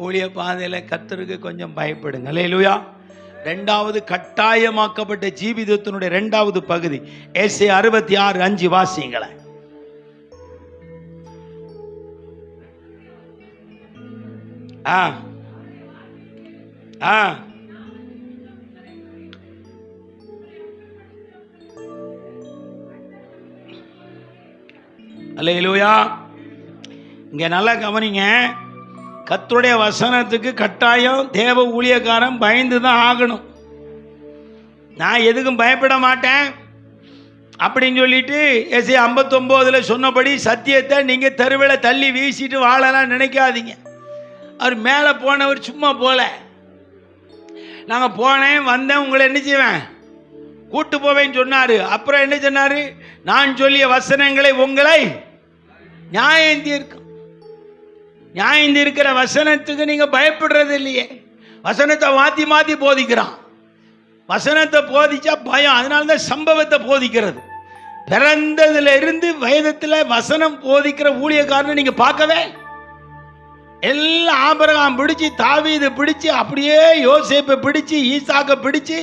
ஊழிய பாதையில் கர்த்தருக்கு கொஞ்சம் பயப்படுங்க. அல்லேலூயா. இரண்டாவது கட்டாயமாக்கப்பட்ட ஜீவிதத்தினுடைய இரண்டாவது பகுதி ஏசாயா 66:5 வாசிங்களேன். அல்லேலூயா. இங்க நல்லா கவனிங்க. கர்த்தருடைய வசனத்துக்கு கட்டாயம் தேவ ஊழியக்காரன் பயந்து தான் ஆகணும். நான் எதுக்கும் பயப்பட மாட்டேன் அப்படின்னு சொல்லிட்டு ஏசாயா 59 சொன்னபடி சத்தியத்தை நீங்க தெருவில் தள்ளி வீசிட்டு வாழலாம் நினைக்காதீங்க. அவர் மேலே போனவர் சும்மா போல. நாங்கள் போனேன் வந்தேன் உங்களை என்ன செய்வேன் கூட்டு போவேன்னு சொன்னார். அப்புறம் என்ன சொன்னார்? நான் சொல்லிய வசனங்களை உங்களை நியாயம் இருக்கிற வசனத்துக்கு நீங்க பயப்படுறது இல்லையே. வசனத்தை மாற்றி மாற்றி போதிக்கிறான். வசனத்தை போதிச்சா பயம். அதனாலதான் சம்பவத்தை போதிக்கிறது. பிறந்ததுல இருந்து வயதத்தில் வசனம் போதிக்கிற ஊழியக்காரனை நீங்க பார்க்கவே எல்லாம் ஆபிரகாம் பிடிச்சி, தாவீது பிடிச்சி, அப்படியே யோசேப்பை பிடிச்சி, ஈசாக்கை பிடிச்சி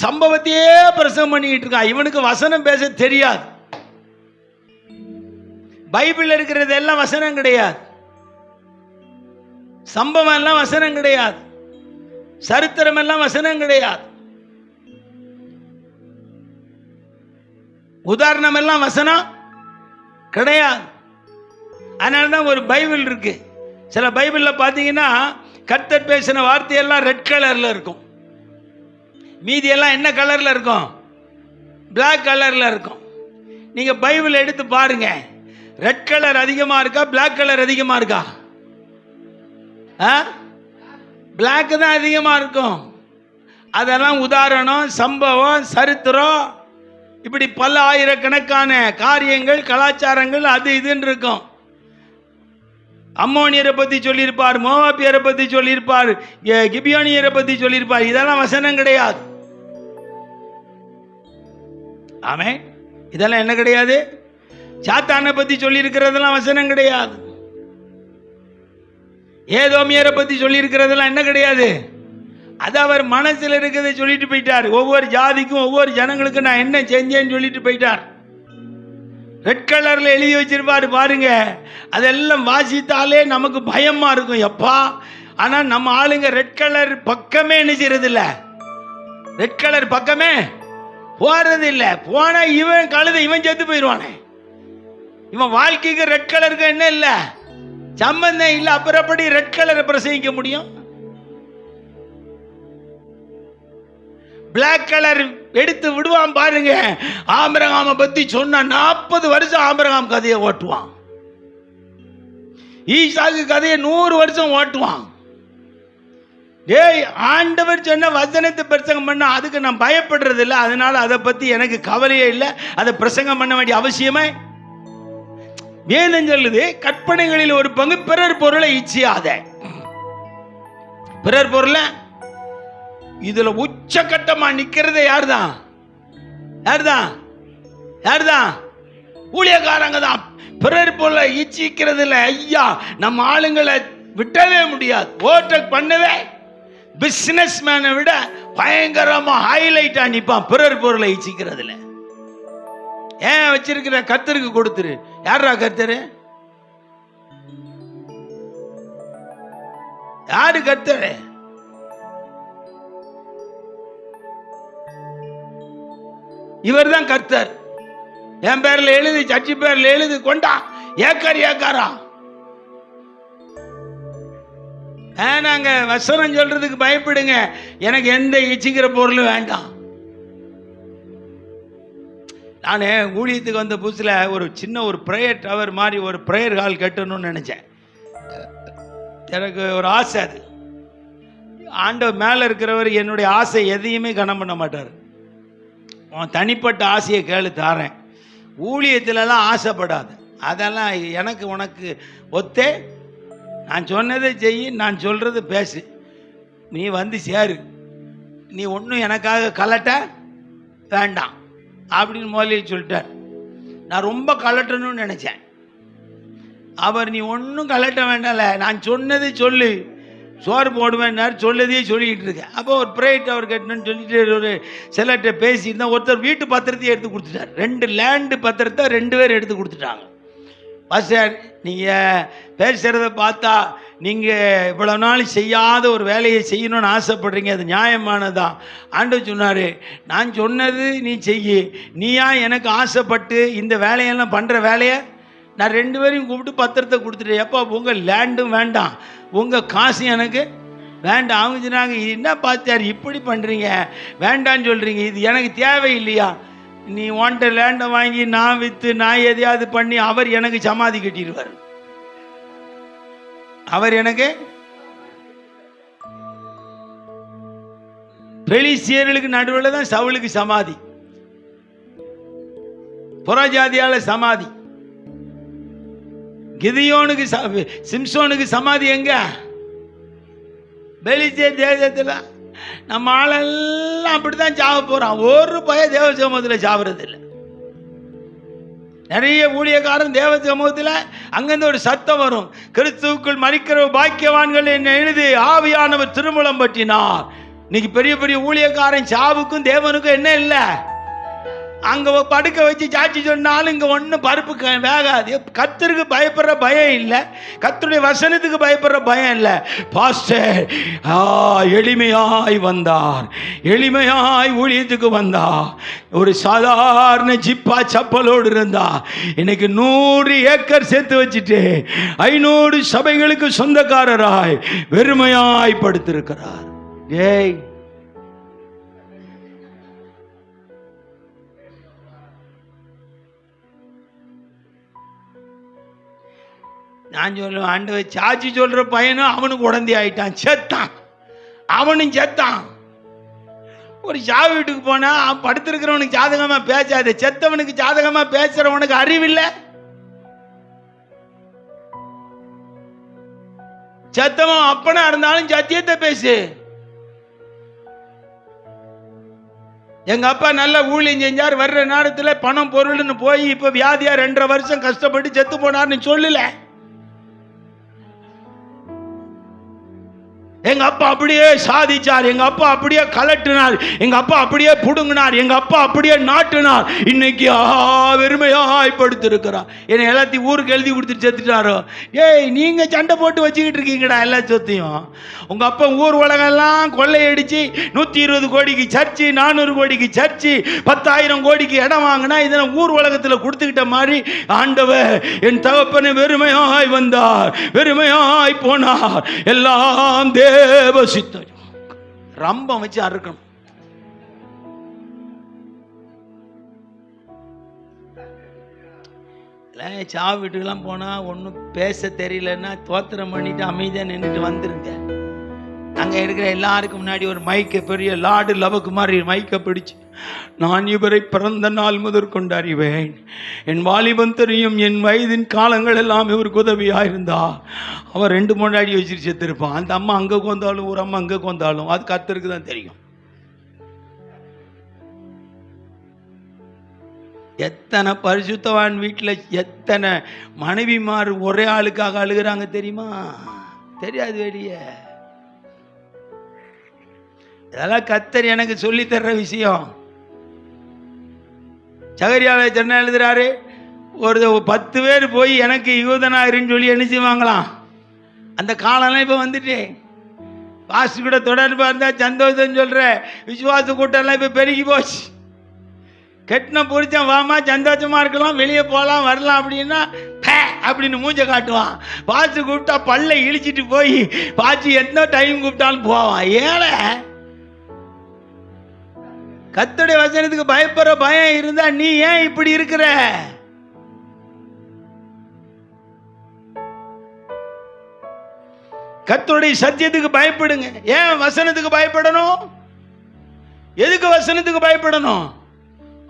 சம்பவத்தையே பிரசங்கம் பண்ணிக்கிட்டு இருக்கான். இவனுக்கு வசனம் பேச தெரியாது. பைபிள் இருக்கிறது எல்லாம் வசனம் கிடையாது. சம்பவம் எல்லாம் வசனம் கிடையாது. சரித்திரம் எல்லாம் வசனம் கிடையாது. உதாரணம் எல்லாம் வசனம் கிடையாது. அதனாலதான் ஒரு பைபிள் இருக்கு. சில பைபிள்ல பாத்தீங்கன்னா கர்த்தர் பேசின வார்த்தையெல்லாம் ரெட் கலர்ல இருக்கும். மீதி எல்லாம் என்ன கலர்ல இருக்கும்? பிளாக் கலர்ல இருக்கும். நீங்க பைபிள் எடுத்து பாருங்க. ரெட் கலர் அதிகமா இருக்கா, பிளாக் கலர் அதிகமா இருக்கா? பிளாக் தான் அதிகமா இருக்கும். அதெல்லாம் உதாரணம், சம்பவம், சரித்திரம், இப்படி பல ஆயிரக்கணக்கான காரியங்கள், கலாச்சாரங்கள், அது இதுன்னு இருக்கும். அம்மோனியரை பத்தி சொல்லியிருப்பார், மோவாபியரை பத்தி சொல்லியிருப்பார், கிபியோனியரை பத்தி சொல்லியிருப்பார். இதெல்லாம் வசனம் கிடையாது. ஆமே, இதெல்லாம் என்ன கிடையாது? சாத்தானை பத்தி சொல்லி இருக்கிறதெல்லாம் வசனம் கிடையாது. ஏதோமியரை பத்தி சொல்லி இருக்கிறதெல்லாம் என்ன கிடையாது? அது அவர் மனசில் இருக்கிறத சொல்லிட்டு போயிட்டார். ஒவ்வொரு ஜாதிக்கும் ஒவ்வொரு ஜனங்களுக்கும் நான் என்ன செஞ்சேன்னு சொல்லிட்டு போயிட்டார். ரெட் கலர்ல எழுதி வச்சிருப்பாரு பாருங்க. அதெல்லாம் வாசித்தாலே நமக்கு பயமா இருக்கும் எப்பா. ஆனா நம்ம ஆளுங்க ரெட் கலர் பக்கமே என்ன செய்யறது இல்ல. ரெட் கலர் பக்கமே போறது இல்ல. போனா இவன் கழுத இவன் செத்து போயிடுவானே. இவன் வாழ்க்கைக்கு ரெட் கலருக்கு என்ன இல்ல சம்பந்தம் இல்ல. அப்புறம் எப்படி ரெட் கலரை பிரசங்கிக்க முடியும்? பிளாக் கலர் எடுத்து விடுவான் பாருங்க. ஆபிரகாமை பத்தி சொன்னா 40 வருஷம் ஆபிரகாம் கதையை ஓட்டுவான். ஈசாக்கு கதையை 100 வருஷம் ஓட்டுவான். ஆண்டவர் சொன்ன வசனத்தை பிரசங்கம் பண்ண அதுக்கு நான் பயப்படுறது இல்லை. அதனால அதை பத்தி எனக்கு கவலையே இல்லை. அதை பிரசங்கம் பண்ண வேண்டிய அவசியமே. வேதம் சொல்லுது, கற்பனைகளில் ஒரு பங்கு பிறர் பொருளை இச்சியாத. பிறர் பொருளை இதுல உச்சகட்டமா நிக்கிறது யாருதான்? ஊழியக்காரங்க தான். பிறர் பொருளை இச்சிக்கிறது இல்லை. ஐயா, நம்ம ஆளுங்களை விட்டவே முடியாது. ஓவர்டேக் பண்ணவே பிசினஸ் மேனை விட பயங்கரமா ஹைலைட்டா நிப்பான் பிறர் பொருளை இச்சிக்கிறதுல. ஏன் வச்சிருக்கிற? கர்த்தருக்கு கொடுத்துரு. யாரா கர்த்தரு? யாரு கர்த்தரு? இவர் தான் கர்த்தர். என் பேர்ல எழுதி, சர்ச்சி பேர்ல எழுதி கொண்டா ஏக்காரா. நாங்க வசனம் சொல்றதுக்கு பயப்படுங்க. எனக்கு எந்த இச்சிக்கிற பொருளும் வேண்டாம். நான் ஊழியத்துக்கு வந்த புதுசில் ஒரு சின்ன ஒரு ப்ரேயர் டவர் மாதிரி ஒரு ப்ரேயர் ஹால் கட்டணும்னு நினச்சேன். எனக்கு ஒரு ஆசை. அது ஆண்டவர் மேலே இருக்கிறவர் என்னுடைய ஆசை எதையுமே கனம் பண்ண மாட்டார். உன் தனிப்பட்ட ஆசையை கேளு தாரேன். ஊழியத்திலலாம் ஆசைப்படாது. அதெல்லாம் எனக்கு உனக்கு ஒத்தே. நான் சொன்னதை செய், நான் சொல்கிறது பேசு, நீ வந்து சேரு, நீ ஒன்றும் எனக்காக கலட்ட வேண்டாம் அப்படின்னு முதலில் சொல்லிட்டார். நான் ரொம்ப கலட்டணும்னு நினச்சேன். அவர் நீ ஒன்றும் கலட்ட வேண்டாம்ல, நான் சொன்னது சொல்லு, சோறு போடுவேன்னாரு, சொல்லதையே சொல்லிக்கிட்டு இருக்கேன். அப்போ ஒரு ப்ரைவேட் டவர் கட்டணும்னு சொல்லிட்டு ஒரு சிலர்கிட்ட பேசியிருந்தேன். ஒருத்தர் வீட்டு பத்திரத்தையும் எடுத்து கொடுத்துட்டார். 2 லேண்டு பத்திரத்தை 2 பேர் எடுத்து கொடுத்துட்டாங்க. பாஸ்டர், நீங்கள் பேசுகிறத பார்த்தா நீங்கள் இவ்வளோ நாள் செய்யாத ஒரு வேலையை செய்யணும்னு ஆசைப்படுறீங்க, அது நியாயமானதான். ஆண்டவர் சொன்னார், நான் சொன்னது நீ செய்யி, நீயா எனக்கு ஆசைப்பட்டு இந்த வேலையெல்லாம் பண்ணுற வேலையை நான் 2 பேரையும் கூப்பிட்டு பத்திரத்தை கொடுத்துட்டேன். எப்போ உங்கள் லேண்டும் வேண்டாம், உங்கள் காசு எனக்கு வேண்டாம். அவங்க சொன்னாங்க, இது என்ன பாஸ்டர் இப்படி பண்ணுறீங்க, வேண்டான்னு சொல்கிறீங்க, இது எனக்கு தேவையில்லையா? நீ உன்ட்ட லேண்டை வாங்கி நான் விற்று நான் எதையாவது பண்ணி அவர் எனக்கு சமாதி கட்டிடுவார். அவர் எனக்கு பெலிஸ்தியர்களுக்கு நடுவில் தான் சவுலுக்கு சமாதி, புறஜாதியால சமாதி. கிதியோனுக்கு சிம்சோனுக்கு சமாதி எங்க? பெலிஸ்தியர் தேசத்தில். நம்ம ஆளெல்லாம் அப்படித்தான் சாவ போறான். ஒரு பய தேவ சமூகத்தில் சாவுறது இல்லை. நிறைய ஊழியக்காரன் தேவ சமூகத்தில் அங்கிருந்து ஒரு சத்தம் வரும், கிறிஸ்துவுக்குள் மரிக்கிற பாக்கியவான்கள் என்ன எழுதி ஆவியானவர் திருமுலம் பற்றினார். இன்னைக்கு பெரிய பெரிய ஊழியக்காரன் சாவுக்கும் தேவனுக்கும் என்ன இல்லை? அங்க படுக்க வச்சு சாட்சி சொன்னாலும் இங்க ஒன்றும் பருப்பு வேகாது. கர்த்தருக்கு பயப்படுற பயம் இல்லை, கர்த்தருடைய வசனத்துக்கு பயப்படுற பயம் இல்லை. பாஸ்டர் எளிமையாய் வந்தார், எளிமையாய் ஊழியத்துக்கு வந்தா, ஒரு சாதாரண ஜிப்பா சப்பலோடு இருந்தா, இன்னைக்கு 100 ஏக்கர் சேர்த்து வச்சுட்டு 500 சபைகளுக்கு சொந்தக்காரராய் வெறுமையாய் படுத்திருக்கிறார். ஏய், நான் சொல்லுவேன், ஆண்டவர் சாட்சி சொல்ற பையனும் அவனுக்கு உடந்தி ஆயிட்டான், செத்தான், அவனும் செத்தான். ஒரு சாவு வீட்டுக்கு போனா படுத்திருக்கிறவனுக்கு ஜாதகமா பேசாது, செத்தவனுக்கு ஜாதகமா பேசுறவனுக்கு அறிவில்லை. செத்தவன் அப்பனா இருந்தாலும் சத்தியத்தை பேசு. எங்க அப்பா நல்ல ஊழியம் செஞ்சார், வர்ற நேரத்தில் பணம் பொருள்னு போய் இப்ப வியாதியா 2.5 வருஷம் கஷ்டப்பட்டு செத்து போனார்னு சொல்லல. எங்க அப்பா அப்படியே சாதிச்சார், எங்க அப்பா அப்படியே கலட்டினார், எங்க அப்பா அப்படியே புடுங்கினார், எங்க அப்பா அப்படியே நாட்டினார். இன்னைக்கு வெறுமையாய் படுத்திருக்கிறார். என்னை எல்லாத்தையும் ஊருக்கு எழுதி கொடுத்துட்டு செத்துட்டாரோ. ஏய், நீங்க சண்டை போட்டு வச்சுக்கிட்டு இருக்கீங்கடா எல்லா சொத்தையும். உங்க அப்பா ஊர் உலகெல்லாம் கொள்ளையடிச்சு 120 கோடிக்கு சர்ச்சு, 400 கோடிக்கு சர்ச்சு, 10,000 கோடிக்கு இடம் வாங்கினா இதெல்லாம் ஊர் உலகத்தில் கொடுத்துக்கிட்ட மாதிரி ஆண்டவர் என் தகப்பனை வெறுமையாய் வந்தார், வெறுமையாய் போனார். எல்லாம் தேவ சித்தம். ரம்பம் வச்சு அறுக்கணும். சாவு வீட்டுக்கெல்லாம் போனா ஒன்றும் பேச தெரியலன்னா தோத்திரம் பண்ணிட்டு அமைதியா நின்றுட்டு வந்துருங்க. அங்க இருக்கிற எல்லாருக்கும் முன்னாடி ஒரு மைக்க, பெரிய லாடு லவக்கு மாதிரி மைக்க பிடிச்சு, நான் இவரை பிறந்த நாள் முதற்கொண்டு அறிவேன், என் வாலிபம் தெரியும், என் வயதின் காலங்கள் எல்லாம் இவருக்கு உதவியா இருந்தா. அவன் 2-3 அடி வச்சுட்டு செத்துருப்பான். அந்த அம்மா அங்க கொந்தாலும் ஒரு அம்மா அங்க கொந்தாலும் அது கர்த்தருக்கு தான் தெரியும். எத்தனை பரிசுத்தவான் வீட்டில் எத்தனை மனைவிமார் ஒரே ஆளுக்காக அழுகிறாங்க தெரியுமா? தெரியாது வெளியே. இதெல்லாம் கர்த்தர் எனக்கு சொல்லி தர்ற விஷயம். சகரியாவை சொன்ன எழுதுறாரு, ஒரு 10 பேர் போய் எனக்கு யூதனாயிருன்னு சொல்லி என்ன செய்வாங்களாம். அந்த காலம்லாம் இப்போ வந்துட்டு பாஸ்ட் கூட தொடர்பா இருந்தா சந்தோஷம் சொல்ற விசுவாச கூட்டம்லாம் இப்போ பெருகி போச்சு. கெட்டின புரிச்சன் வாமா சந்தோஷமா இருக்கலாம், வெளியே போகலாம் வரலாம் அப்படின்னா அப்படின்னு மூஞ்ச காட்டுவான். பாஸ்ட் கூப்பிட்டா பல்ல இழிச்சிட்டு போய் பாஸ்ட் எந்த டைம் கூப்பிட்டாலும் போவான். ஏழை கர்த்தருடைய வசனத்துக்கு பயப்படுற பயம் இருந்தா நீ ஏன் இப்படி இருக்கிற? கர்த்தருடைய சத்தியத்துக்கு பயப்படுங்க. ஏன் வசனத்துக்கு பயப்படணும்? எதுக்கு வசனத்துக்கு பயப்படணும்?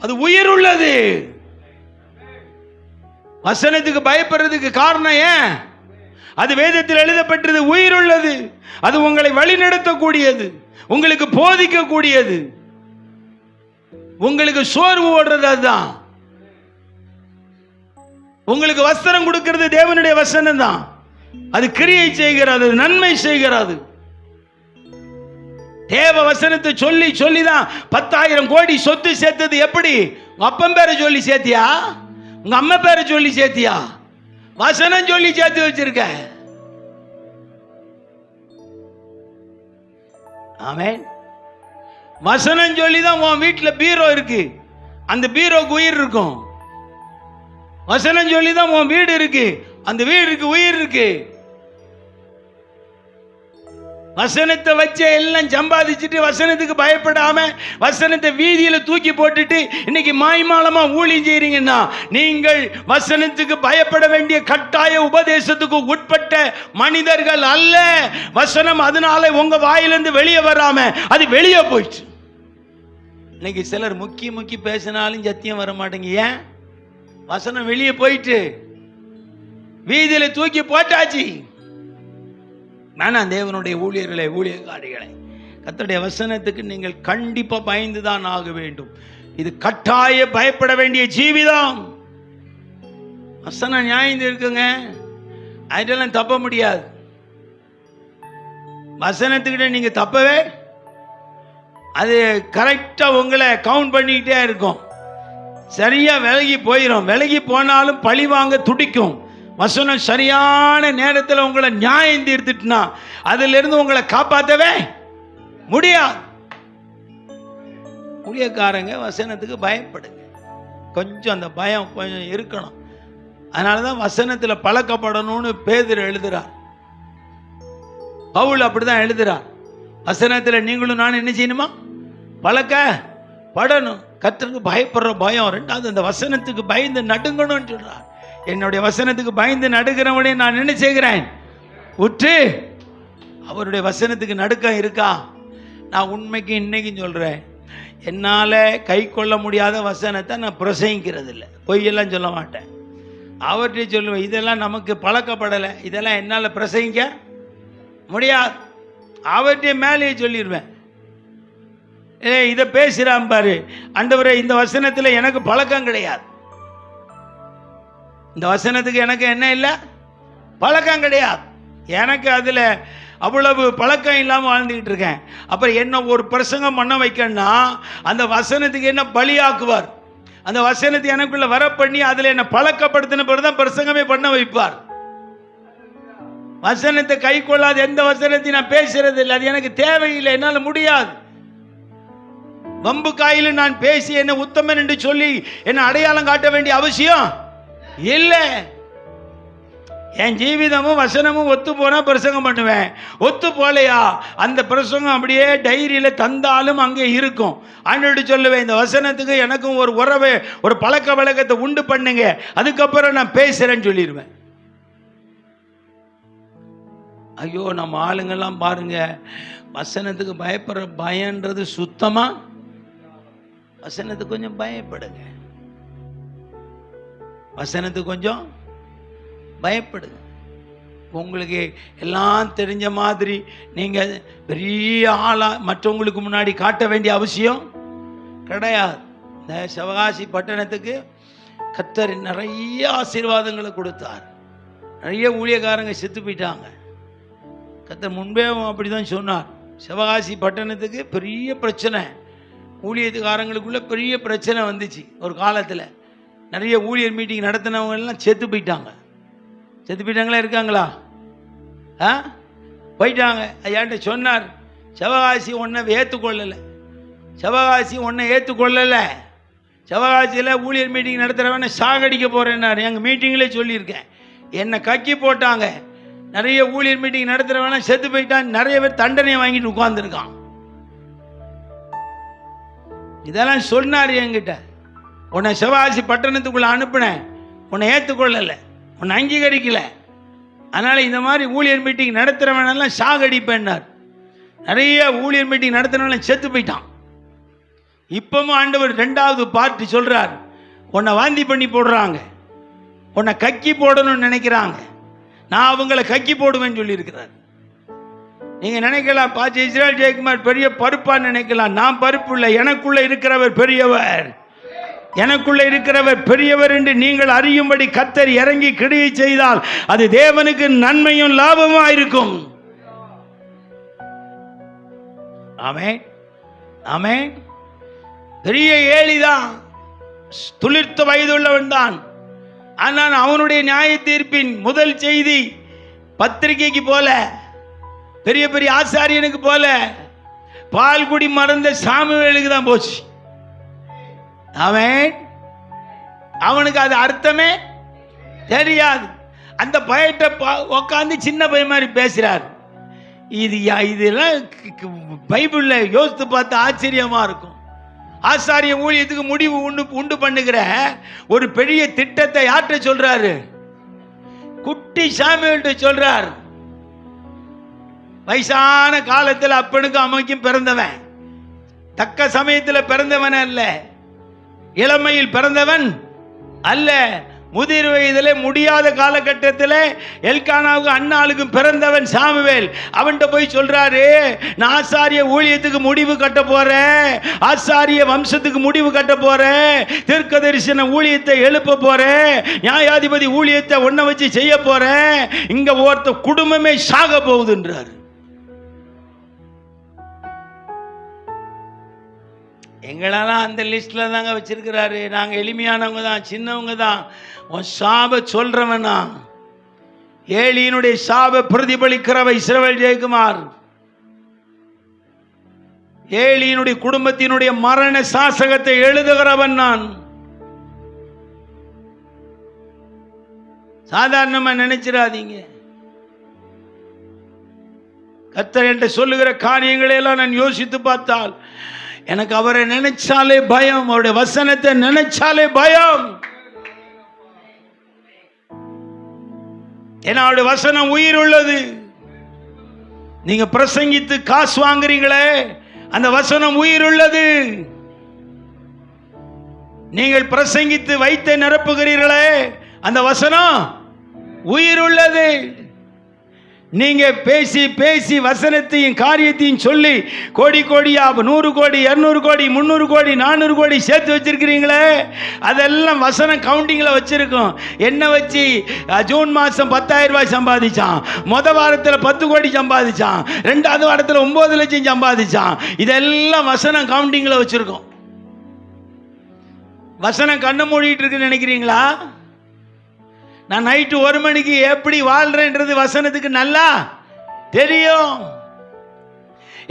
அது உயிர் உள்ளது. வசனத்துக்கு பயப்படுறதுக்கு காரணம் ஏன்? அது வேதத்தில் எழுதப்பட்டது, உயிர் உள்ளது. அது உங்களை வழிநடத்தக்கூடியது, உங்களுக்கு போதிக்கக்கூடியது, உங்களுக்கு சோர்வு ஓடுறது அதுதான். உங்களுக்கு வஸ்திரம் கொடுக்கிறது தேவனுடைய வசனம் தான். அது கிரியை செய்கிறது, நன்மை செய்கிறது. தேவ வசனத்தை சொல்லி சொல்லி தான் 10,000 கோடி சொத்து சேர்த்தது. எப்படி? உங்க அப்பன் பேரை சொல்லி சேர்த்தியா? உங்க அம்மா பேரை சொல்லி சேர்த்தியா? வசனம் சொல்லி சேர்த்து வச்சிருக்க. ஆமென். வசனம் சொல்லி தான் உன் வீட்டில் பீரோ இருக்கு, அந்த பீரோக்கு உயிர் இருக்கும். வசனம் சொல்லி தான் உன் வீடு இருக்கு, அந்த வீடுக்கு உயிர் இருக்கு. வசனத்தை வச்சு எல்லாம் சம்பாதிச்சுட்டு வசனத்துக்கு பயப்படாம வசனத்தை வீதியில தூக்கி போட்டுட்டு இன்னைக்கு மாய்மாலமா ஊழியம் செய்றீங்கன்னா நீங்கள் வசனத்துக்கு பயப்பட வேண்டிய கட்டாய உபதேசத்துக்கு உட்பட்ட மனிதர்கள் அல்ல. வசனம் அதனால உங்க வாயிலிருந்து வெளியே வராம அது வெளியே போயிடுச்சு. இன்னைக்கு சிலர் முக்கி பேசினாலும் சத்தியம் வர மாட்டேங்க. ஏன்? வசனம் வெளியே போயிட்டு வீதியில தூக்கி போட்டாச்சு. வேணாம். தேவனுடைய ஊழியர்களே, ஊழியக்காரிகளை, கர்த்தருடைய வசனத்துக்கு நீங்கள் கண்டிப்பா பயந்துதான் ஆக வேண்டும். இது கட்டாய பயப்பட வேண்டிய ஜீவிதம். வசனம் நியாயம் இருக்குங்க, அதெல்லாம் தப்ப முடியாது. வசனத்துக்கிட்ட நீங்க தப்பவே அது கரெக்டா உங்களை கவுண்ட் பண்ணிக்கிட்டே இருக்கும். சரியா விலகி போயிடும். விலகி போனாலும் பழி வாங்க துடிக்கும். வசனம் சரியான நேரத்தில் உங்களை நியாயம் தீர்த்துட்டுனா அதிலிருந்து உங்களை காப்பாற்றவே முடியாது. ஊழியக்காரங்க வசனத்துக்கு பயப்படுங்க. கொஞ்சம் அந்த பயம் கொஞ்சம் இருக்கணும். அதனால தான் வசனத்தில் பழக்கப்படணும்னு பேதுரு எழுதுறார். பவுல் அப்படிதான் எழுதுறார். வசனத்தில் நீங்களும் நான் என்ன செய்யணுமா? பழக்கப்படணும். கர்த்தருக்கு பயப்படுற பயம். ரெண்டாவது அந்த வசனத்துக்கு பயந்து நடுங்கணும்னு சொல்றார். என்னுடைய வசனத்துக்கு பயந்து நடுக்கிறவனே நான் என்ன செய்கிறேன்? உற்று அவருடைய வசனத்துக்கு நடுக்கம் இருக்கா? நான் உண்மைக்கு இன்னைக்கு சொல்றேன், என்னால் கை கொள்ள முடியாத வசனத்தை நான் பிரசங்கிக்கிறது இல்லை. பொய்யெல்லாம் சொல்ல மாட்டேன். அவர்கிட்ட சொல்லுவேன், இதெல்லாம் நமக்கு பழக்கப்படலை, இதெல்லாம் என்னால் பிரசங்கிக்க முடியாது. அவர்கிட்ட மேலேயே சொல்லிடுவேன், இதை பேசுகிறான் பாரு ஆண்டவரே, இந்த வசனத்தில் எனக்கு பழக்கம் கிடையாது, இந்த வசனத்துக்கு எனக்கு என்ன இல்லை, பழக்கம் கிடையாது, எனக்கு அதில் அவ்வளவு பழக்கம் இல்லாமல் வாழ்ந்துக்கிட்டு இருக்கேன். அப்புறம் என்ன ஒரு பிரசங்கம் பண்ண வைக்கணும்னா அந்த வசனத்துக்கு என்ன பலியாக்குவார். அந்த வசனத்தை எனக்குள்ள வர பண்ணி அதில் என்ன பழக்கப்படுத்தின பிறகுதான் பிரசங்கமே பண்ண வைப்பார். வசனத்தை கை கொள்ளாத எந்த வசனத்தையும் நான் பேசுறது இல்லை. அது எனக்கு தேவையில்லை, என்னால் முடியாது. வம்பு காயில நான் பேசி என்ன உத்தமன் என்று சொல்லி என்ன அடையாளம் காட்ட வேண்டிய அவசியம் இல்லை. என் ஜீவிதமும் வசனமும் ஒத்து போனா பிரசங்கம் பண்ணுவேன். ஒத்து போலையா அந்த பிரசங்கம் அப்படியே டைரியில தந்தாலும் அங்கே இருக்கும். ஆண்டவர்கிட்ட சொல்லுவேன், இந்த வசனத்துக்கு எனக்கும் ஒரு உறவை, ஒரு பழக்க வழக்கத்தை உண்டு பண்ணுங்க, அதுக்கப்புறம் நான் பேசுறேன்னு சொல்லிடுவேன். ஐயோ, நம்ம ஆளுங்கெல்லாம் பாருங்க, வசனத்துக்கு பயப்படுற பயன்றது சுத்தமா. வசனத்துக்கு கொஞ்சம் பயப்படுங்க, வசனத்துக்கு கொஞ்சம் பயப்படுங்க. உங்களுக்கு எல்லாம் தெரிஞ்ச மாதிரி நீங்கள் பெரிய ஆளாக மற்றவங்களுக்கு முன்னாடி காட்ட வேண்டிய அவசியம் கிடையாது. இந்த சிவகாசி பட்டணத்துக்கு கர்த்தர் நிறைய ஆசீர்வாதங்களை கொடுத்தார். நிறைய ஊழியக்காரங்க செத்து போயிட்டாங்க. கர்த்தர் முன்பே அப்படி தான் சொன்னார். சிவகாசி பட்டணத்துக்கு பெரிய பிரச்சனை, ஊழியக்காரங்களுக்குள்ள பெரிய பிரச்சனை வந்துச்சு. ஒரு காலத்தில் நிறைய ஊழியர் மீட்டிங் நடத்தினவங்க எல்லாம் செத்து போயிட்டாங்க. செத்து போயிட்டாங்களா? இருக்காங்களா? போயிட்டாங்க. ஐயாண்ட சொன்னார், சிவகாசி ஒன்றை ஏற்றுக்கொள்ளலை, சிவகாசி ஒன்றை ஏற்றுக்கொள்ளலை, சிவகாசியில் ஊழியர் மீட்டிங் நடத்துகிறவன சாகடிக்க போகிறேன்னார். எங்கள் மீட்டிங்கிலே சொல்லியிருக்கேன். என்னை கக்கி போட்டாங்க. நிறைய ஊழியர் மீட்டிங் நடத்துகிறவன செத்து போயிட்டான். நிறைய பேர் தண்டனையை வாங்கிட்டு உட்கார்ந்துருக்கான். இதெல்லாம் சொன்னார் என்கிட்ட. உன்னை சிவகாசி பட்டணத்துக்குள்ளே அனுப்பினேன், உன்னை ஏற்றுக்கொள்ளலை, உன்னை அங்கீகரிக்கலை, அதனால் இந்த மாதிரி ஊழியர் மீட்டிங் நடத்துகிறவனெல்லாம் சாகடிப்பேன்னார். நிறைய ஊழியர் மீட்டிங் நடத்துகிறவனெல்லாம் செத்து போயிட்டான். இப்பவும் ஆண்டவர் 2வது பார்ட்டி சொல்கிறார், உன்னை வாந்தி பண்ணி போடுறாங்க, உன்னை கக்கி போடணும்னு நினைக்கிறாங்க, நான் அவங்கள கக்கி போடுவேன்னு சொல்லியிருக்கிறார். நீங்கள் நினைக்கலாம், பாஸ்டர் இஸ்ரவேல் ஜெயக்குமார் பெரிய பருப்பான்னு நினைக்கலாம். நான் பருப்பு இல்லை, எனக்குள்ள இருக்கிறவர் பெரியவர், எனக்குள்ள இருக்கிறவர் பெரியவர் என்று நீங்கள் அறியும்படி கர்த்தர் இறங்கி கிரியை செய்தால் அது தேவனுக்கு நன்மையும் லாபமா இருக்கும். ஆமென், ஆமென். பெரிய ஏலிதான், துளிர்த்த வயதுள்ளவன் தான். ஆனால் அவனுடைய நியாய தீர்ப்பின் முதல் செய்தி பத்திரிகைக்கு போல, பெரிய பெரிய ஆசாரியனுக்கு போல, பால் குடி மறந்த சாமுவேலுக்கு தான் போச்சு. ஆமென். அவனுக்கு அது அர்த்தமே தெரியாது. அந்த பயத்தை உட்காந்து சின்ன பையன் மாதிரி பேசுறார். இதெல்லாம் பைபிள்ல யோசித்து பார்த்து ஆச்சரியமா இருக்கும். ஆசாரிய ஊழியத்துக்கு முடிவு உண்டு பண்ணுகிற ஒரு பெரிய திட்டத்தை யார்கிட்ட சொல்றாரு? குட்டி சாமுவேல்கிட்ட சொல்றார். வயசான காலத்தில் அப்பனுக்கும் அம்மைக்கும் பிறந்தவன், தக்க சமயத்தில் பிறந்தவன் அல்ல, இளமையில் பிறந்தவன் அல்ல, முதிர் வயதில் முடியாத காலகட்டத்தில் எல்கானாவுக்கும் அண்ணாளுக்கும் பிறந்தவன் சாமுவேல். அவன்கிட்ட போய் சொல்றாரு, நான் ஆசாரிய ஊழியத்துக்கு முடிவு கட்ட போறேன், ஆசாரிய வம்சத்துக்கு முடிவு கட்ட போறேன், தீர்க்க தரிசன ஊழியத்தை எழுப்ப போறேன், நியாயாதிபதி ஊழியத்தை ஒன்ன வச்சு செய்ய போறேன், இங்க ஒருத்த குடும்பமே சாக போகுதுன்றாரு. எங்களெல்லாம் அந்த லிஸ்ட்ல தாங்க வச்சிருக்கிறாரு. நாங்கள் எளிமையானவங்க தான், சின்னவங்க தான். உன் சாப சொல்றவனா, ஏலியினுடைய சாப பிரதிபலிக்கிறவ இஸ்ரவேல் ஜெயக்குமார், ஏலியினுடைய குடும்பத்தினுடைய மரண சாசகத்தை எழுதுகிறவன் நான். சாதாரணமா நினைச்சிடாதீங்க. கர்த்தர் என்று சொல்லுகிற காரியங்களை எல்லாம் நான் யோசித்து பார்த்தால் எனக்கு அவரை நினைச்சாலே பயம், அவருடைய வசனத்தை நினைச்சாலே பயம். ஏன்னா அவருடைய வசனம் உயிர் உள்ளது. நீங்க பிரசங்கித்து காசு வாங்குறீங்களே, அந்த வசனம் உயிர் உள்ளது. நீங்கள் பிரசங்கித்து வைத்து நிரப்புகிறீர்களே, அந்த வசனம் உயிர் உள்ளது. நீங்க பேசி பேசி வசனத்தையும் காரியத்தையும் சொல்லி கோடி கோடியா 100 கோடி 200 கோடி 300 கோடி 400 கோடி சேர்த்து வச்சிருக்கிறீங்களே, அதெல்லாம் வசனம் கவுண்டிங்ல வச்சிருக்கோம். என்ன வச்சு ஜூன் மாசம் 10,000 ரூபாய் சம்பாதிச்சான், முத வாரத்தில் 10 கோடி சம்பாதிச்சான், 2வது வாரத்தில் 9 லட்சம் சம்பாதிச்சான். இதெல்லாம் வசனம் கவுண்டிங்ல வச்சிருக்கோம். வசனம் கண்ணை மூடிட்டு இருக்குன்னு நினைக்கிறீங்களா? நான் நைட்டு 1 மணிக்கு எப்படி வாழ்றேன்றது வசனத்துக்கு நல்லா தெரியும்.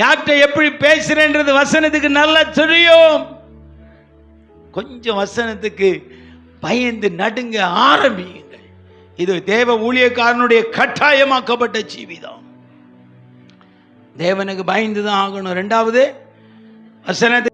யார்கிட்ட எப்படி பேசுறேன்றது வசனத்துக்கு நல்லா தெரியும். கொஞ்சம் வசனத்துக்கு பயந்து நடுங்க ஆரம்பியுங்கள். இது தேவ ஊழியக்காரனுடைய கட்டாயமாக்கப்பட்ட ஜீவிதம். தேவனுக்கு பயந்து தான் ஆகணும். 2வது வசனத்தை